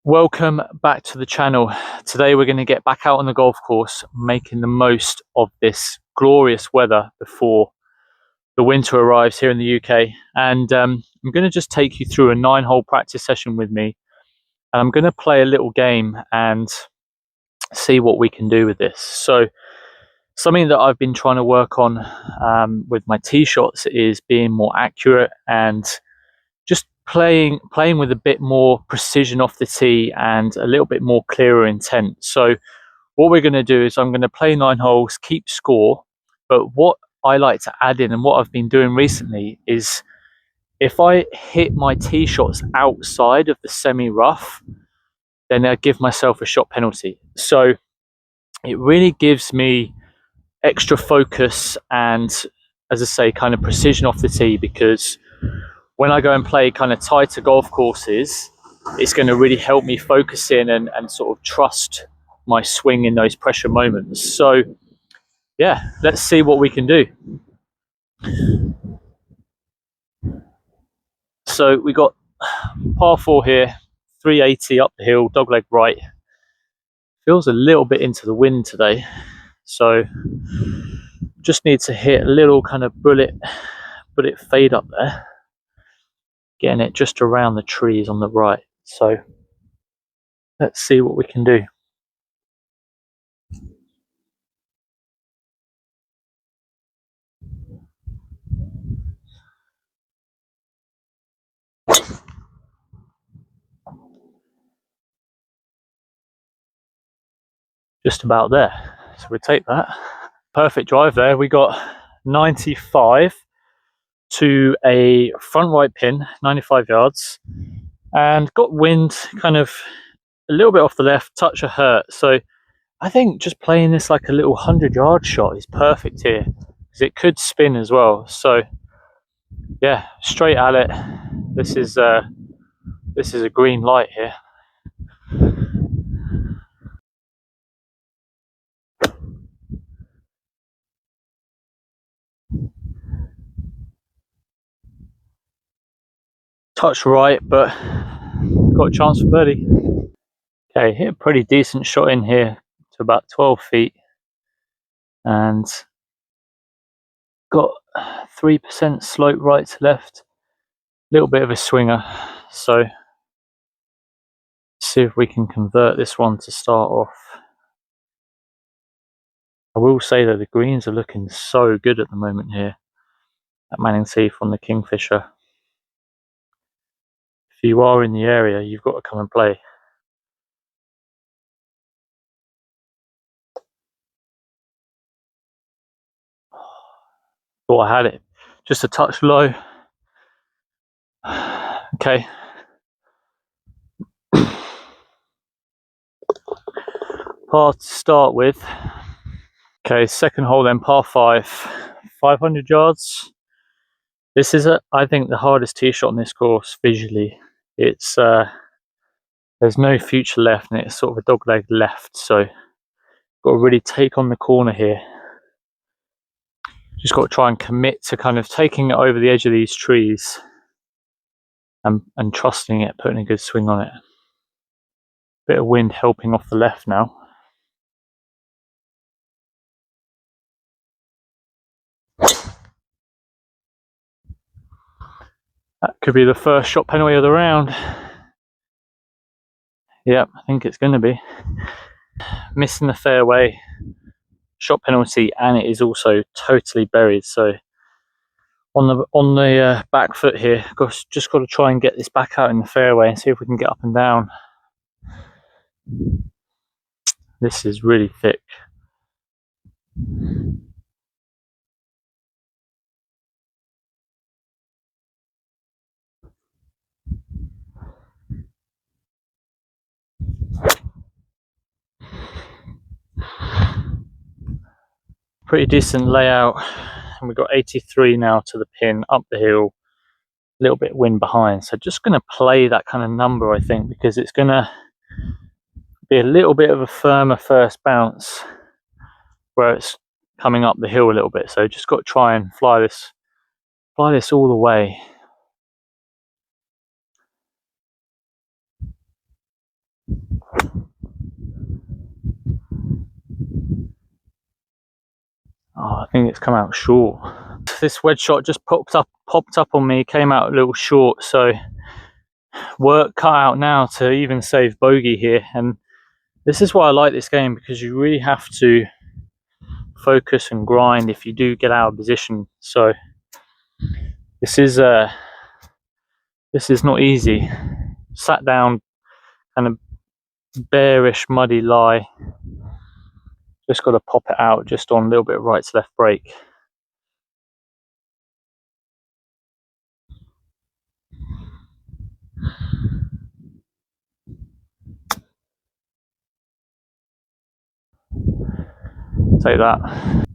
Welcome back to the channel. Today we're going to get back out on the golf course, making the most of this glorious weather before the winter arrives here in the UK. And I'm going to just take you through a 9-hole practice session with me. And I'm going to play a little game and see what we can do with this. So something that I've been trying to work on with my tee shots is being more accurate and just playing with a bit more precision off the tee and a little bit more clearer intent. So what we're going to do is I'm going to play 9 holes, keep score, but what I like to add in and what I've been doing recently is if I hit my tee shots outside of the semi-rough, then I give myself a shot penalty. So it really gives me extra focus and, as I say, kind of precision off the tee, because when I go and play kind of tighter golf courses, it's going to really help me focus in and sort of trust my swing in those pressure moments. So yeah, let's see what we can do. So we got par 4 here, 380 up the hill, dogleg right. Feels a little bit into the wind today, so just need to hit a little kind of bullet fade up there, getting it just around the trees on the right. So let's see what we can do. Just about there, so we take that. Perfect drive there. We got 95 to a front right pin, 95 yards, and got wind kind of a little bit off the left, touch of hurt. So I think just playing this like a little 100-yard shot is perfect here, because it could spin as well. So yeah, straight at it. This is a green light here. Touch right, but got a chance for birdie. Okay, hit a pretty decent shot in here to about 12 feet and got 3% slope right to left, a little bit of a swinger. So see if we can convert this one to start off. I will say that the greens are looking so good at the moment here at Manning's Heath on the Kingfisher. If you are in the area, you've got to come and play. Thought I had it, just a touch low. Okay. Par to start with. Okay, second hole then, par 5, 500 yards. This is, I think, the hardest tee shot on this course visually. It's there's no future left, and it's sort of a dogleg left, so got to really take on the corner here. Just got to try and commit to kind of taking it over the edge of these trees and trusting it, putting a good swing on it. Bit of wind helping off the left now. That could be the first shot penalty of the round. Yep, I think it's going to be. Missing the fairway, shot penalty, and it is also totally buried. So on the back foot here, just got to try and get this back out in the fairway and see if we can get up and down. This is really thick. Pretty decent layout, and we've got 83 now to the pin, up the hill, a little bit of wind behind. So just going to play that kind of number, I think, because it's going to be a little bit of a firmer first bounce where it's coming up the hill a little bit. So just got to try and fly this all the way. think it's come out short. This wedge shot just popped up on me, came out a little short, so work cut out now to even save bogey here. And this is why I like this game, because you really have to focus and grind if you do get out of position. So this is not easy. Sat down, kind of bearish, muddy lie. Just got to pop it out just on a little bit of right to left break. Take that.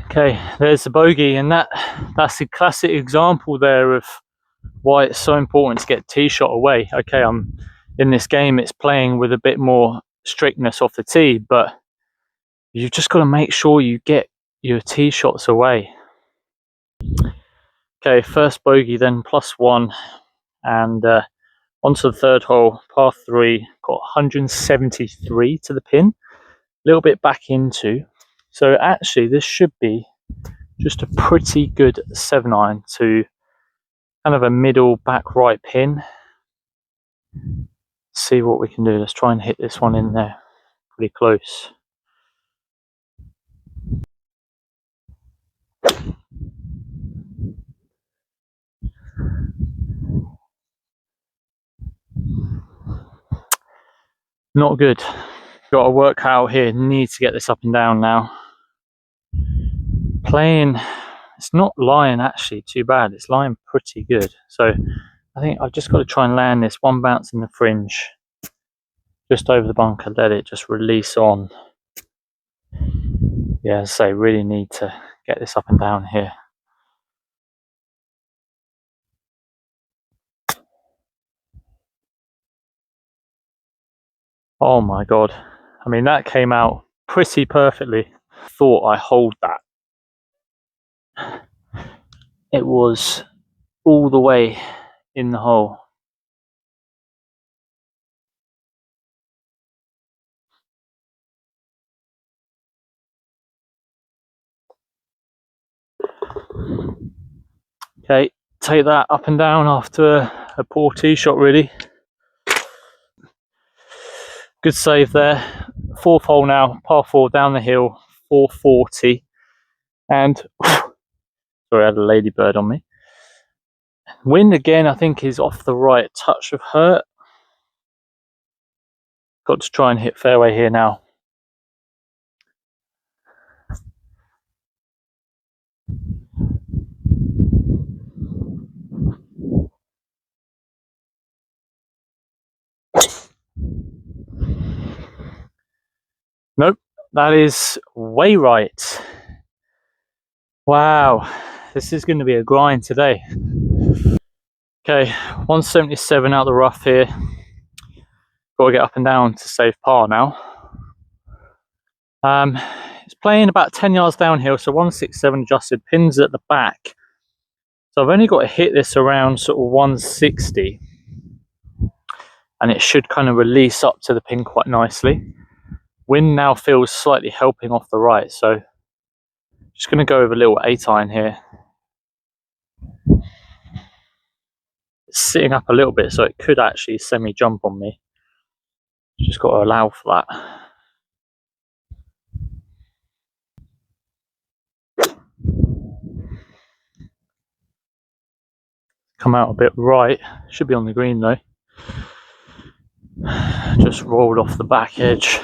Okay, there's the bogey, and that's a classic example there of why it's so important to get tee shot away. Okay, I'm in this game, it's playing with a bit more strictness off the tee, but you've just got to make sure you get your tee shots away. Okay, first bogey, then +1, and onto the third hole, par 3, got 173 to the pin, a little bit back into. So actually this should be just a pretty good 7-iron to kind of a middle back right pin. See what we can do. Let's try and hit this one in there pretty close. Not good. Got to work out here. Need to get this up and down now. Playing, it's not lying actually too bad. It's lying pretty good. So I think I've just got to try and land this one bounce in the fringe, just over the bunker. Let it just release on. Yeah, as I say, really need to get this up and down here. Oh my god. I mean, that came out pretty perfectly. Thought I hold that. It was all the way in the hole. Okay, take that up and down after a poor tee shot, really. Good save there. Fourth hole now, par 4 down the hill, 440. And sorry, I had a ladybird on me. Wind again, I think, is off the right, touch of hurt. Got to try and hit fairway here now. Nope, that is way right. Wow, this is going to be a grind today. Okay, 177 out the rough here. Got to get up and down to save par now. It's playing about 10 yards downhill, so 167 adjusted, pins at the back. So I've only got to hit this around sort of 160, and it should kind of release up to the pin quite nicely. Wind now feels slightly helping off the right, so just going to go with a little 8-iron here. It's sitting up a little bit, so it could actually semi-jump on me. Just got to allow for that. Come out a bit right, should be on the green though. Just rolled off the back edge.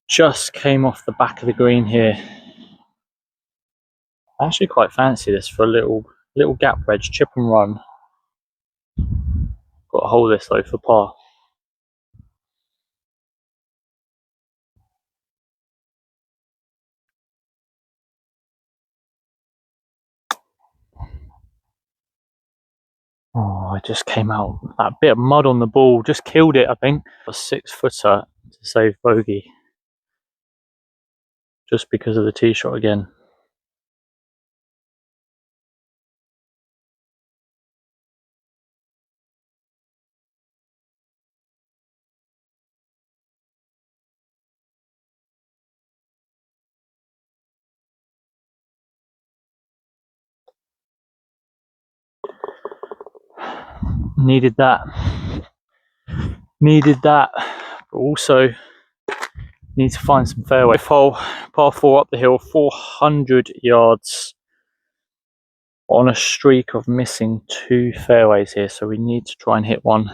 Just came off the back of the green here. I actually quite fancy this for a little gap wedge, chip and run. Got to hold this though for par. Oh, I just came out. That bit of mud on the ball just killed it, I think. A 6-footer to save bogey. Just because of the tee shot again. Needed that. But also need to find some fairway. Hole, par 4 up the hill, 400 yards on a streak of missing 2 fairways here, so we need to try and hit one.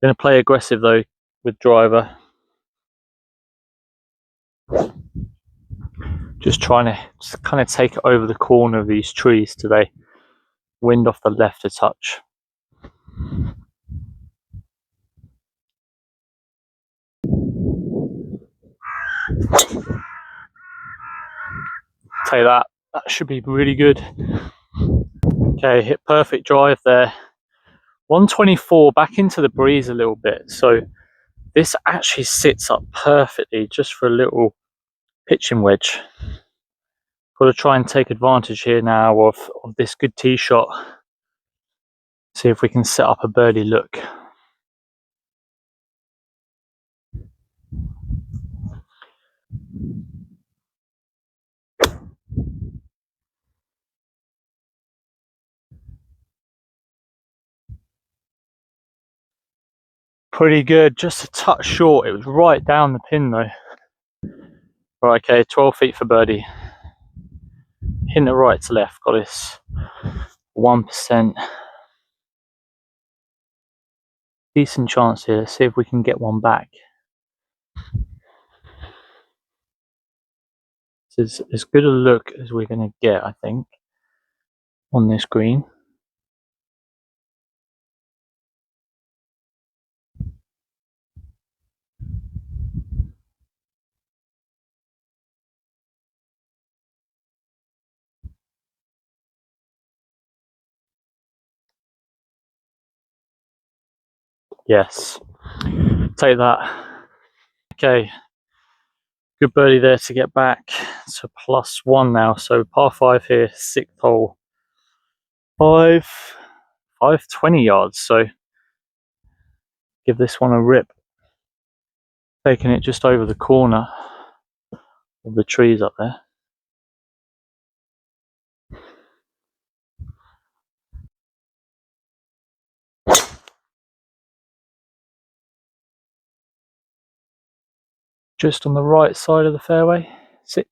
Going to play aggressive though with driver. Just trying to kind of take it over the corner of these trees today. Wind off the left a touch. Tell you that should be really good. Okay, hit perfect drive there. 124 back into the breeze a little bit, so this actually sits up perfectly just for a little pitching wedge. Got to try and take advantage here now of this good tee shot. See if we can set up a birdie look. Pretty good, just a touch short. It was right down the pin though. Right, okay, 12 feet for birdie. Hitting it right to left, got this 1%. Decent chance here. Let's see if we can get one back. This is as good a look as we're going to get, I think, on this green. Yes, take that. Okay, good birdie there to get back to +1 now. So par 5 here, 6th hole, 520 yards. So give this one a rip. Taking it just over the corner of the trees up there. Just on the right side of the fairway. Sit.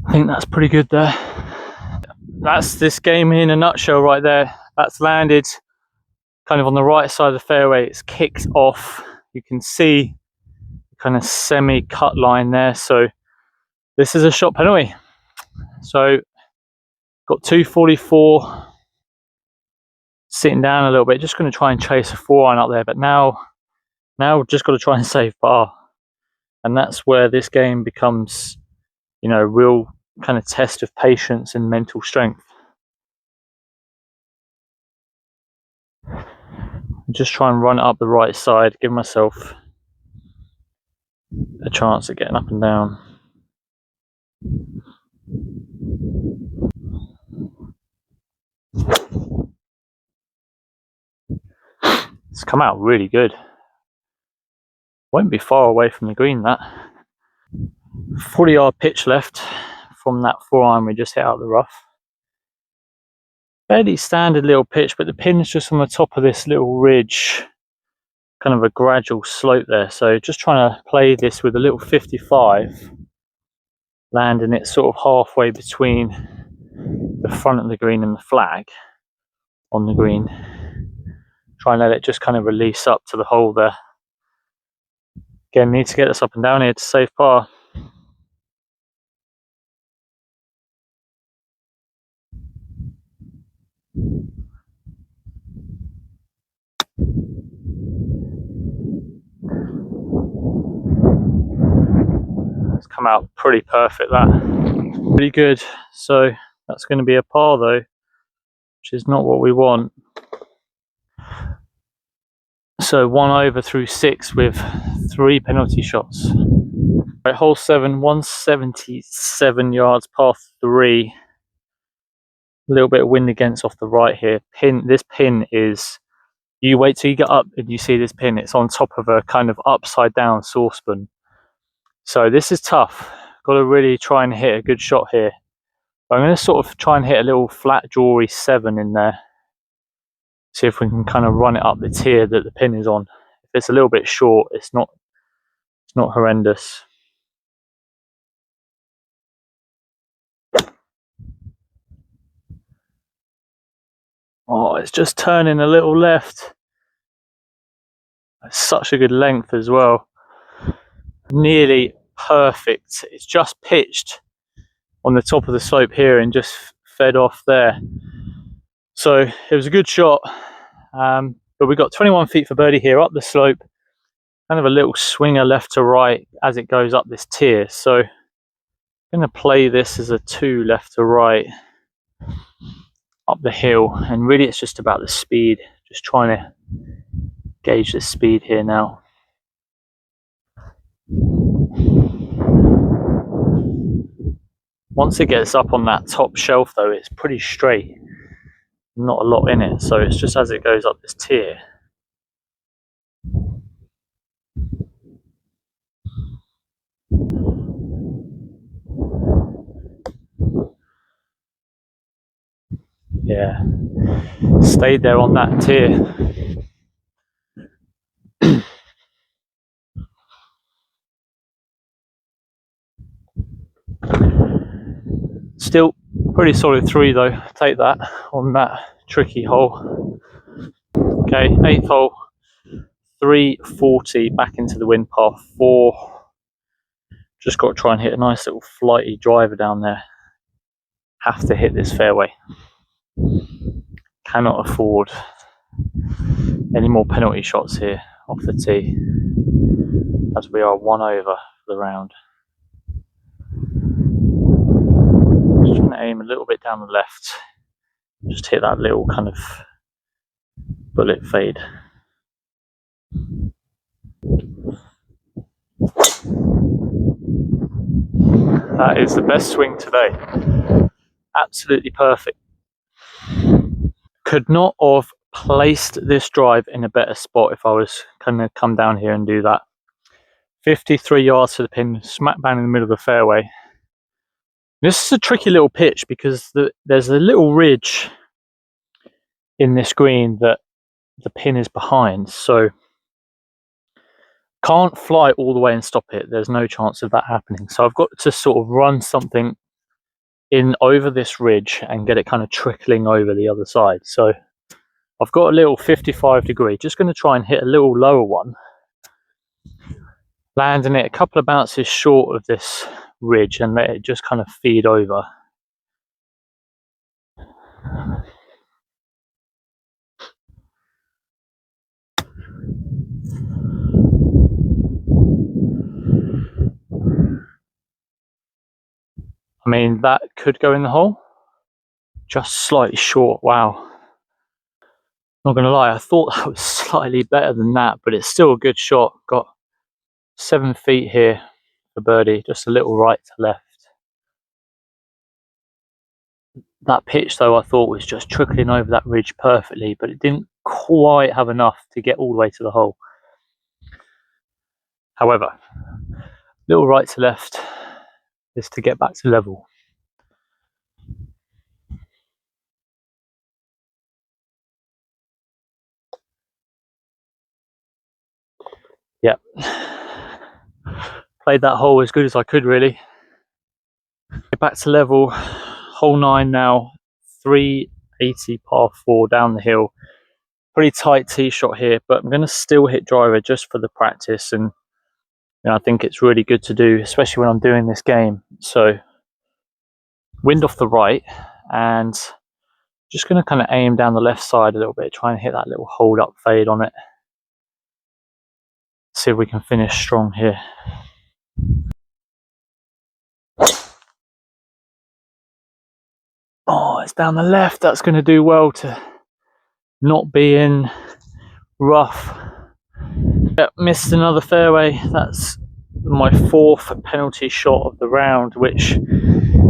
I think that's pretty good there. That's this game in a nutshell right there. That's landed kind of on the right side of the fairway. It's kicked off. You can see the kind of semi-cut line there. So this is a shot penalty. So got 244. Sitting down a little bit. Just going to try and chase a 4-iron up there. But now we've just got to try and save par. And that's where this game becomes, you know, a real kind of test of patience and mental strength. Just try and run it up the right side, give myself a chance at getting up and down. It's come out really good. Won't be far away from the green, that. 40-yard pitch left from that 4-iron we just hit out the rough. Fairly standard little pitch, but the pin's just on the top of this little ridge, kind of a gradual slope there. So just trying to play this with a little 55, landing it sort of halfway between the front of the green and the flag on the green. Try and let it just kind of release up to the hole there. Again, need to get this up and down here to save par. It's come out pretty perfect, that. Pretty good. So that's going to be a par though, which is not what we want. So 1 over through 6 with 3 penalty shots. Right, hole 7, 177 yards, par 3. A little bit of wind against off the right here. This pin is, you wait till you get up and you see this pin, it's on top of a kind of upside down saucepan. So this is tough. Got to really try and hit a good shot here. I'm going to sort of try and hit a little flat drawy 7 in there. See if we can kind of run it up the tier that the pin is on. If it's a little bit short, it's not horrendous. Oh, it's just turning a little left. It's such a good length as well. Nearly perfect. It's just pitched on the top of the slope here and just fed off there. So it was a good shot. But we got 21 feet for birdie here up the slope. Kind of a little swinger left to right as it goes up this tier. So I'm going to play this as a 2 left to right up the hill. And really it's just about the speed. Just trying to gauge the speed here now. Once it gets up on that top shelf though, it's pretty straight. Not a lot in it. So it's just as it goes up this tier. Yeah, stayed there on that tier. Still pretty solid 3 though. Take that on that tricky hole. Okay, 8th hole, 340 back into the wind, par 4. Just got to try and hit a nice little flighty driver down there. Have to hit this fairway. Cannot afford any more penalty shots here off the tee, as we are 1 over for the round. Just trying to aim a little bit down the left. Just hit that little kind of bullet fade. That is the best swing today. Absolutely perfect. Could not have placed this drive in a better spot if I was going to come down here and do that. 53 yards to the pin, smack bang in the middle of the fairway. This is a tricky little pitch because there's a little ridge in this green that the pin is behind, so can't fly all the way and stop it. There's no chance of that happening. So I've got to sort of run something in over this ridge and get it kind of trickling over the other side. So I've got a little 55 degree, just going to try and hit a little lower one, landing it a couple of bounces short of this ridge and let it just kind of feed over. I mean, that could go in the hole. Just slightly short. Wow. Not going to lie, I thought that was slightly better than that, but it's still a good shot. Got 7 feet here for birdie, just a little right to left. That pitch though, I thought was just trickling over that ridge perfectly, but it didn't quite have enough to get all the way to the hole. However, little right to left is to get back to level. Yep. Played that hole as good as I could really. Get back to level. Hole 9 now, 380 par 4 down the hill. Pretty tight tee shot here, but I'm going to still hit driver just for the practice, and I think it's really good to do, especially when I'm doing this game. So wind off the right, and just going to kind of aim down the left side a little bit, try and hit that little hold up fade on it. See if we can finish strong here. Oh, it's down the left. That's going to do well to not be in rough. Yep, missed another fairway. That's my 4th penalty shot of the round, which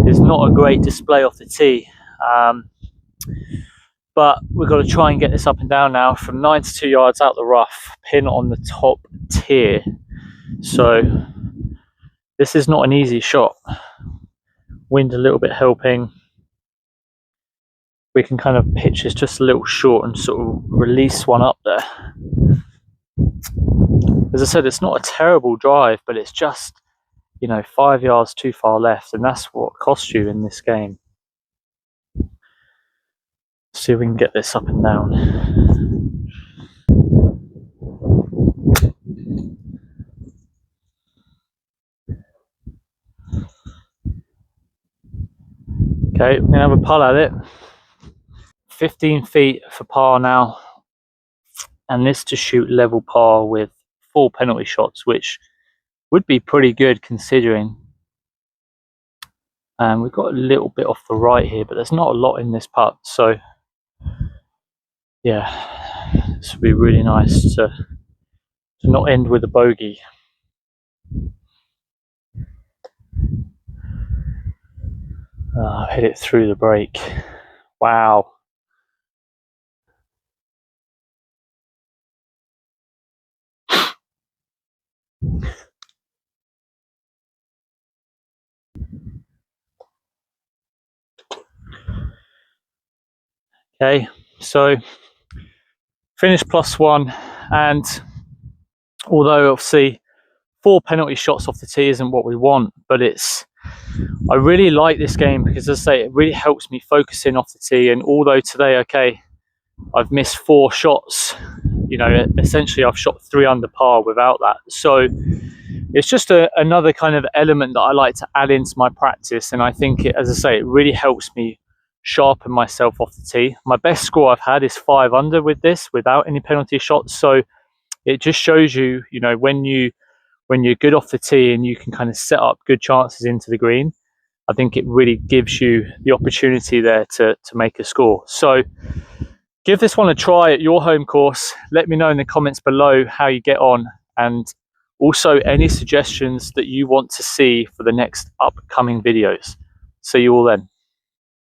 is not a great display off the tee. But we've got to try and get this up and down now. From 92 yards out the rough, pin on the top tier. So this is not an easy shot. Wind a little bit helping. we can kind of pitch this just a little short and sort of release one up there. As I said, it's not a terrible drive, but it's just, you know, 5 yards too far left, and that's what costs you in this game. Let's see if we can get this up and down. Okay, we're gonna have a pull at it. 15 feet for par now, and this to shoot level par with 4 penalty shots, which would be pretty good considering. And we've got a little bit off the right here, but there's not a lot in this putt, so yeah, this would be really nice to not end with a bogey. Hit it through the break. Wow. Okay, so finished +1, and although obviously 4 penalty shots off the tee isn't what we want, but I really like this game because, as I say, it really helps me focus in off the tee. And although today, okay, I've missed 4 shots, you know, essentially I've shot 3 under par without that. So it's just another kind of element that I like to add into my practice. And I think, as I say, it really helps me sharpen myself off the tee. My best score I've had is 5 under with this, without any penalty shots. So it just shows you, you know, when you're good off the tee and you can kind of set up good chances into the green, I think it really gives you the opportunity there to make a score. So give this one a try at your home course. Let me know in the comments below how you get on, and also any suggestions that you want to see for the next upcoming videos. See you all then.